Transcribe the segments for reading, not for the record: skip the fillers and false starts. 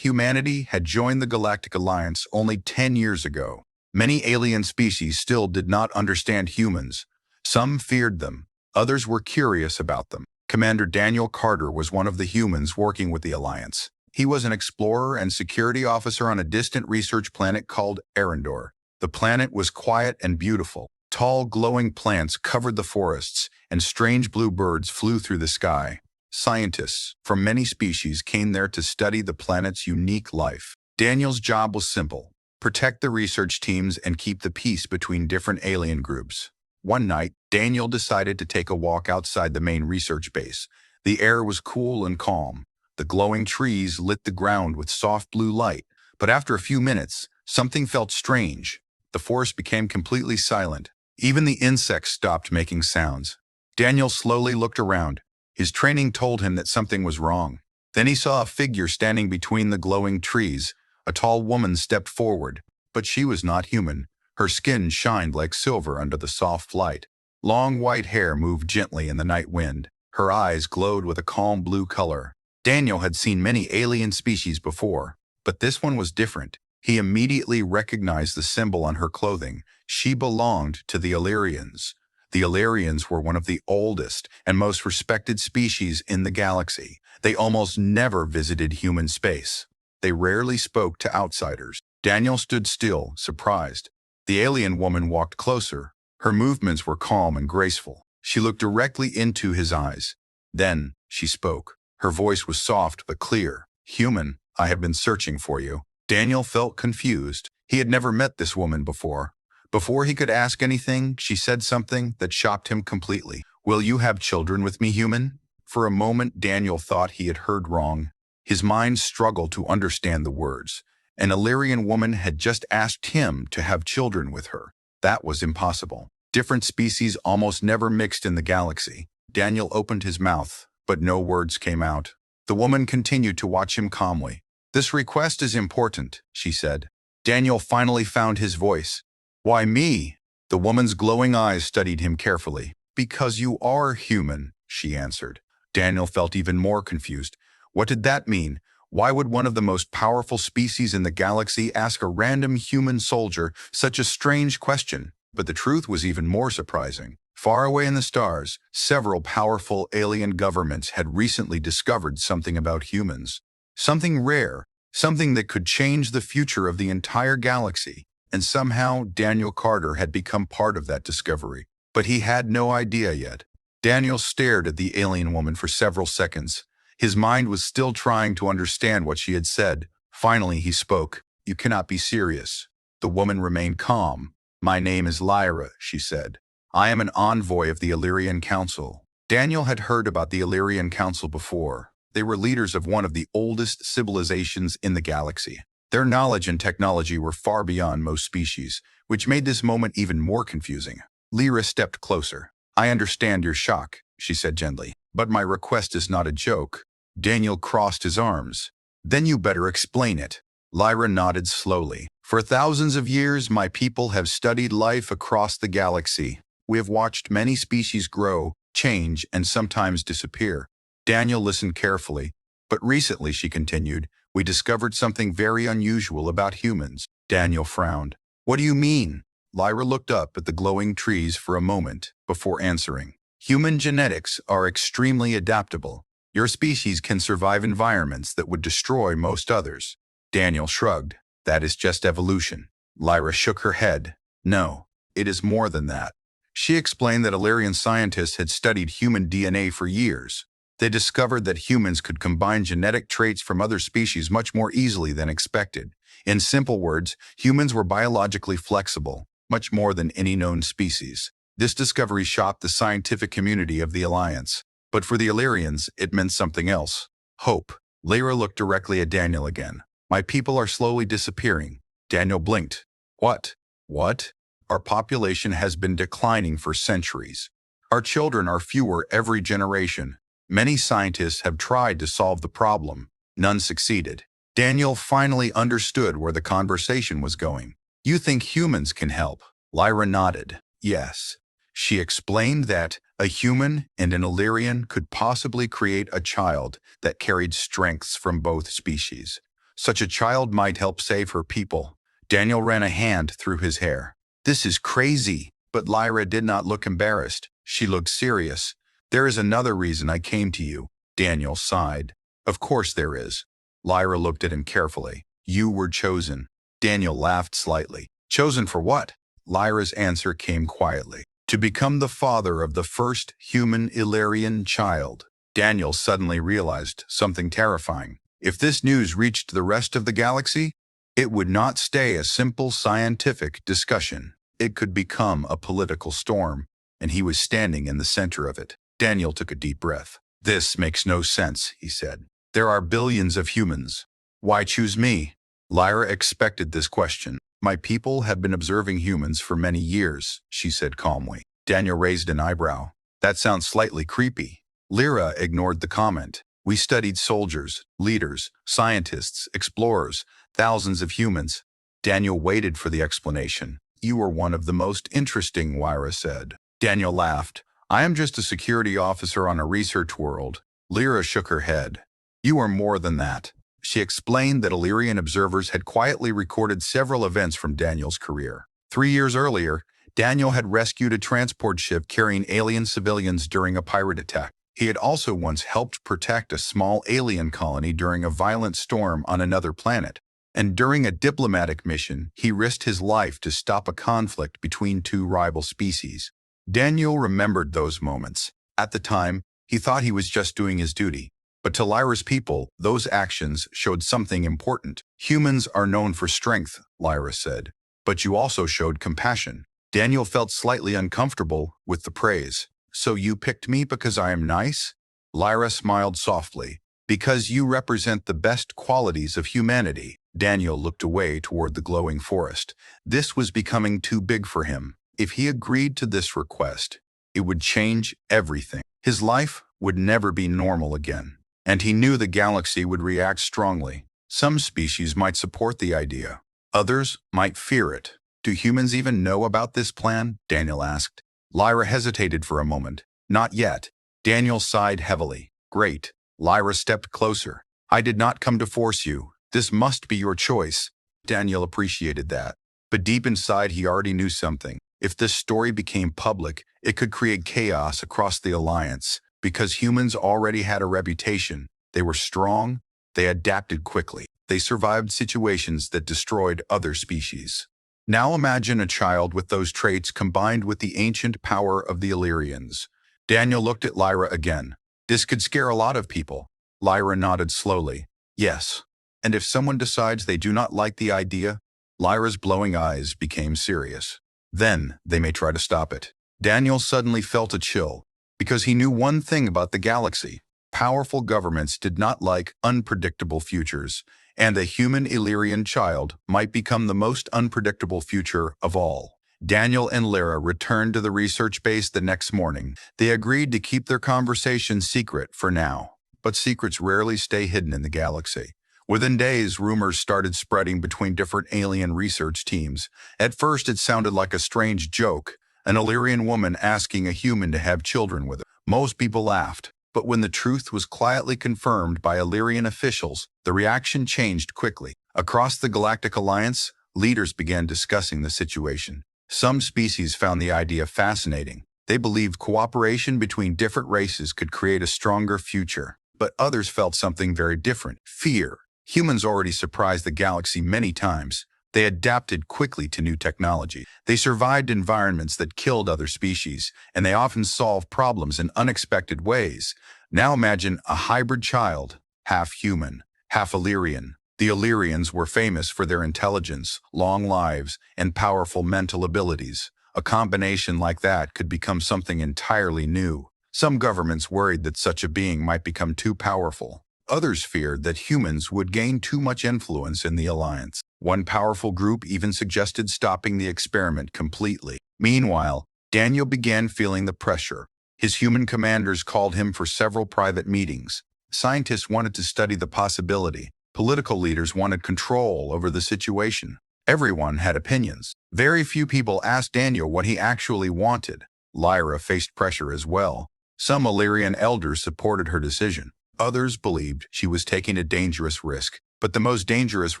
Humanity had joined the Galactic Alliance only 10 years ago. Many alien species still did not understand humans. Some feared them. Others were curious about them. Commander Daniel Carter was one of the humans working with the Alliance. He was an explorer and security officer on a distant research planet called Arendor. The planet was quiet and beautiful. Tall, glowing plants covered the forests, and strange blue birds flew through the sky. Scientists from many species came there to study the planet's unique life. Daniel's job was simple: protect the research teams and keep the peace between different alien groups. One night, Daniel decided to take a walk outside the main research base. The air was cool and calm. The glowing trees lit the ground with soft blue light. But after a few minutes, something felt strange. The forest became completely silent. Even the insects stopped making sounds. Daniel slowly looked around. His training told him that something was wrong. Then he saw a figure standing between the glowing trees. A tall woman stepped forward, but she was not human. Her skin shined like silver under the soft light. Long white hair moved gently in the night wind. Her eyes glowed with a calm blue color. Daniel had seen many alien species before, but this one was different. He immediately recognized the symbol on her clothing. She belonged to the Illyrians. The Illyrians were one of the oldest and most respected species in the galaxy. They almost never visited human space. They rarely spoke to outsiders. Daniel stood still, surprised. The alien woman walked closer. Her movements were calm and graceful. She looked directly into his eyes. Then she spoke. Her voice was soft but clear. "Human, I have been searching for you." Daniel felt confused. He had never met this woman before. Before he could ask anything, she said something that shocked him completely. "Will you have children with me, human?" For a moment, Daniel thought he had heard wrong. His mind struggled to understand the words. An Illyrian woman had just asked him to have children with her. That was impossible. Different species almost never mixed in the galaxy. Daniel opened his mouth, but no words came out. The woman continued to watch him calmly. "This request is important," she said. Daniel finally found his voice. "Why me?" The woman's glowing eyes studied him carefully. "Because you are human," she answered. Daniel felt even more confused. What did that mean? Why would one of the most powerful species in the galaxy ask a random human soldier such a strange question? But the truth was even more surprising. Far away in the stars, several powerful alien governments had recently discovered something about humans. Something rare, something that could change the future of the entire galaxy. And somehow, Daniel Carter had become part of that discovery. But he had no idea yet. Daniel stared at the alien woman for several seconds. His mind was still trying to understand what she had said. Finally, he spoke. "You cannot be serious." The woman remained calm. "My name is Lyra," she said. "I am an envoy of the Illyrian Council." Daniel had heard about the Illyrian Council before. They were leaders of one of the oldest civilizations in the galaxy. Their knowledge and technology were far beyond most species, which made this moment even more confusing. Lyra stepped closer. "I understand your shock," she said gently, "but my request is not a joke." Daniel crossed his arms. "Then you better explain it." Lyra nodded slowly. "For thousands of years, my people have studied life across the galaxy. We have watched many species grow, change, and sometimes disappear." Daniel listened carefully. "But recently," she continued, "we discovered something very unusual about humans." Daniel frowned. "What do you mean?" Lyra looked up at the glowing trees for a moment before answering. "Human genetics are extremely adaptable. Your species can survive environments that would destroy most others." Daniel shrugged. "That is just evolution." Lyra shook her head. "No, it is more than that." She explained that Illyrian scientists had studied human DNA for years. They discovered that humans could combine genetic traits from other species much more easily than expected. In simple words, humans were biologically flexible, much more than any known species. This discovery shocked the scientific community of the Alliance. But for the Illyrians, it meant something else. Hope. Lyra looked directly at Daniel again. "My people are slowly disappearing." Daniel blinked. "What? What?" "Our population has been declining for centuries. Our children are fewer every generation. Many scientists have tried to solve the problem. None succeeded." Daniel finally understood where the conversation was going. "You think humans can help?" Lyra nodded. "Yes." She explained that a human and an Illyrian could possibly create a child that carried strengths from both species. Such a child might help save her people. Daniel ran a hand through his hair. This is crazy. But Lyra did not look embarrassed. She looked serious. There is another reason I came to you. Daniel sighed. Of course there is. Lyra looked at him carefully. You were chosen. Daniel laughed slightly. Chosen for what? Lyra's answer came quietly. To become the father of the first human Illyrian child. Daniel suddenly realized something terrifying. If this news reached the rest of the galaxy, it would not stay a simple scientific discussion. It could become a political storm, and he was standing in the center of it. Daniel took a deep breath. This makes no sense, he said. There are billions of humans. Why choose me? Lyra expected this question. My people have been observing humans for many years, she said calmly. Daniel raised an eyebrow. That sounds slightly creepy. Lyra ignored the comment. We studied soldiers, leaders, scientists, explorers, thousands of humans. Daniel waited for the explanation. You are one of the most interesting, Lyra said. Daniel laughed. I am just a security officer on a research world. Lyra shook her head. You are more than that. She explained that Illyrian observers had quietly recorded several events from Daniel's career. 3 years earlier, Daniel had rescued a transport ship carrying alien civilians during a pirate attack. He had also once helped protect a small alien colony during a violent storm on another planet. And during a diplomatic mission, he risked his life to stop a conflict between two rival species. Daniel remembered those moments. At the time, he thought he was just doing his duty. But to Lyra's people, those actions showed something important. Humans are known for strength, Lyra said. But you also showed compassion. Daniel felt slightly uncomfortable with the praise. So you picked me because I am nice? Lyra smiled softly. Because you represent the best qualities of humanity. Daniel looked away toward the glowing forest. This was becoming too big for him. If he agreed to this request, it would change everything. His life would never be normal again. And he knew the galaxy would react strongly. Some species might support the idea. Others might fear it. Do humans even know about this plan? Daniel asked. Lyra hesitated for a moment. Not yet. Daniel sighed heavily. Great. Lyra stepped closer. I did not come to force you. This must be your choice. Daniel appreciated that. But deep inside, he already knew something. If this story became public, it could create chaos across the Alliance. Because humans already had a reputation. They were strong. They adapted quickly. They survived situations that destroyed other species. Now imagine a child with those traits combined with the ancient power of the Illyrians. Daniel looked at Lyra again. This could scare a lot of people. Lyra nodded slowly. Yes. And if someone decides they do not like the idea, Lyra's glowing eyes became serious. Then they may try to stop it. Daniel suddenly felt a chill, because he knew one thing about the galaxy. Powerful governments did not like unpredictable futures, and a human Illyrian child might become the most unpredictable future of all. Daniel and Lyra returned to the research base the next morning. They agreed to keep their conversation secret for now, but secrets rarely stay hidden in the galaxy. Within days, rumors started spreading between different alien research teams. At first, it sounded like a strange joke, an Illyrian woman asking a human to have children with her. Most people laughed, but when the truth was quietly confirmed by Illyrian officials, the reaction changed quickly. Across the Galactic Alliance, leaders began discussing the situation. Some species found the idea fascinating. They believed cooperation between different races could create a stronger future. But others felt something very different: fear. Humans already surprised the galaxy many times. They adapted quickly to new technology. They survived environments that killed other species, and they often solved problems in unexpected ways. Now imagine a hybrid child, half human, half Illyrian. The Illyrians were famous for their intelligence, long lives, and powerful mental abilities. A combination like that could become something entirely new. Some governments worried that such a being might become too powerful. Others feared that humans would gain too much influence in the Alliance. One powerful group even suggested stopping the experiment completely. Meanwhile, Daniel began feeling the pressure. His human commanders called him for several private meetings. Scientists wanted to study the possibility. Political leaders wanted control over the situation. Everyone had opinions. Very few people asked Daniel what he actually wanted. Lyra faced pressure as well. Some Illyrian elders supported her decision. Others believed she was taking a dangerous risk. But the most dangerous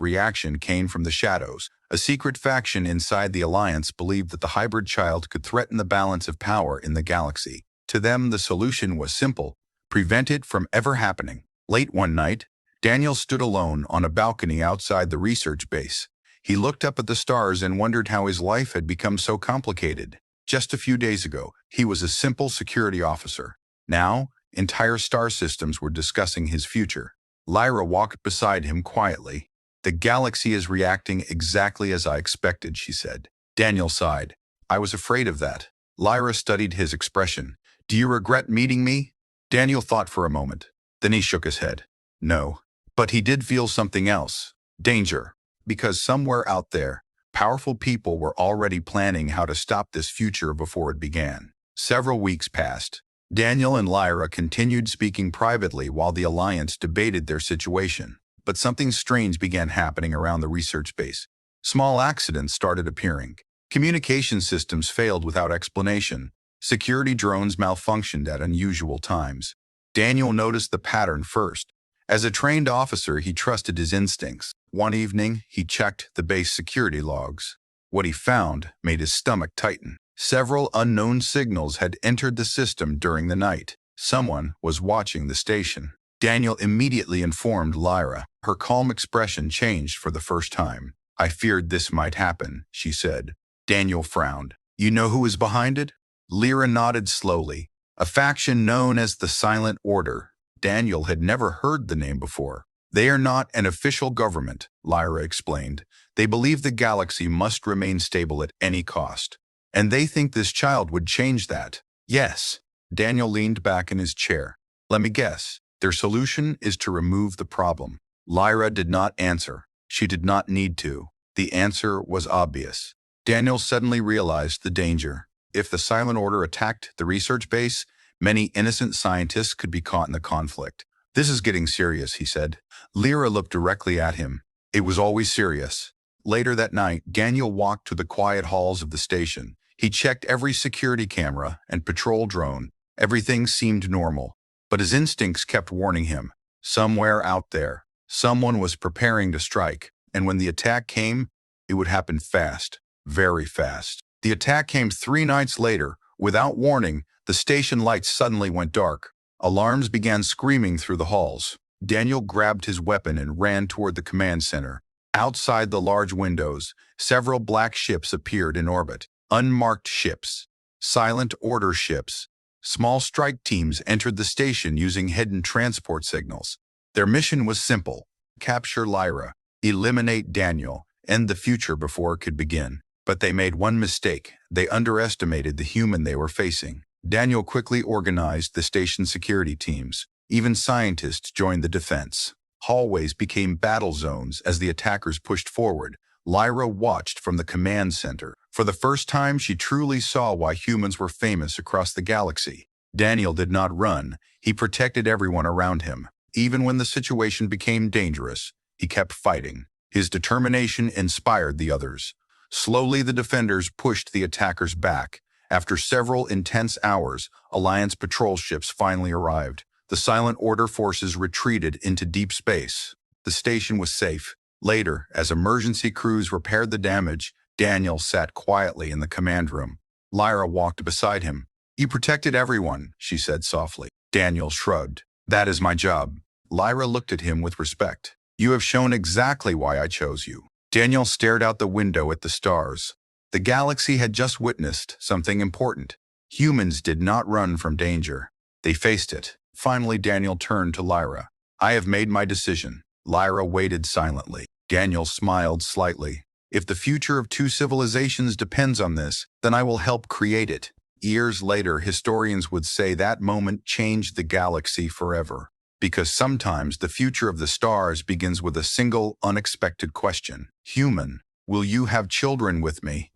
reaction came from the shadows. A secret faction inside the Alliance believed that the hybrid child could threaten the balance of power in the galaxy. To them, the solution was simple: prevent it from ever happening. Late one night, Daniel stood alone on a balcony outside the research base. He looked up at the stars and wondered how his life had become so complicated. Just a few days ago, he was a simple security officer. Now, entire star systems were discussing his future. Lyra walked beside him quietly. "The galaxy is reacting exactly as I expected," she said. Daniel sighed. "I was afraid of that." Lyra studied his expression. "Do you regret meeting me?" Daniel thought for a moment. Then he shook his head. No. But he did feel something else. Danger. Because somewhere out there, powerful people were already planning how to stop this future before it began. Several weeks passed. Daniel and Lyra continued speaking privately while the Alliance debated their situation. But something strange began happening around the research base. Small accidents started appearing. Communication systems failed without explanation. Security drones malfunctioned at unusual times. Daniel noticed the pattern first. As a trained officer, he trusted his instincts. One evening, he checked the base security logs. What he found made his stomach tighten. Several unknown signals had entered the system during the night. Someone was watching the station. Daniel immediately informed Lyra. Her calm expression changed for the first time. "I feared this might happen," she said. Daniel frowned. "You know who is behind it?" Lyra nodded slowly. "A faction known as the Silent Order." Daniel had never heard the name before. "They are not an official government," Lyra explained. "They believe the galaxy must remain stable at any cost. And they think this child would change that." "Yes." Daniel leaned back in his chair. "Let me guess. Their solution is to remove the problem." Lyra did not answer. She did not need to. The answer was obvious. Daniel suddenly realized the danger. If the Silent Order attacked the research base, many innocent scientists could be caught in the conflict. "This is getting serious," he said. Lyra looked directly at him. It was always serious. Later that night, Daniel walked to the quiet halls of the station. He checked every security camera and patrol drone. Everything seemed normal. But his instincts kept warning him. Somewhere out there, someone was preparing to strike. And when the attack came, it would happen fast. Very fast. The attack came 3 nights later. Without warning, the station lights suddenly went dark. Alarms began screaming through the halls. Daniel grabbed his weapon and ran toward the command center. Outside the large windows, several black ships appeared in orbit. Unmarked ships. Silent Order ships. Small strike teams entered the station using hidden transport signals. Their mission was simple: capture Lyra, eliminate Daniel, end the future before it could begin. But they made one mistake. They underestimated the human they were facing. Daniel quickly organized the station security teams. Even scientists joined the defense. Hallways became battle zones as the attackers pushed forward. Lyra watched from the command center. For the first time, she truly saw why humans were famous across the galaxy. Daniel did not run. He protected everyone around him. Even when the situation became dangerous, he kept fighting. His determination inspired the others. Slowly, the defenders pushed the attackers back. After several intense hours, Alliance patrol ships finally arrived. The Silent Order forces retreated into deep space. The station was safe. Later, as emergency crews repaired the damage, Daniel sat quietly in the command room. Lyra walked beside him. "You protected everyone," she said softly. Daniel shrugged. "That is my job." Lyra looked at him with respect. "You have shown exactly why I chose you." Daniel stared out the window at the stars. The galaxy had just witnessed something important. Humans did not run from danger. They faced it. Finally, Daniel turned to Lyra. "I have made my decision." Lyra waited silently. Daniel smiled slightly. "If the future of 2 civilizations depends on this, then I will help create it." Years later, historians would say that moment changed the galaxy forever. Because sometimes the future of the stars begins with a single, unexpected question. "Human, will you have children with me?"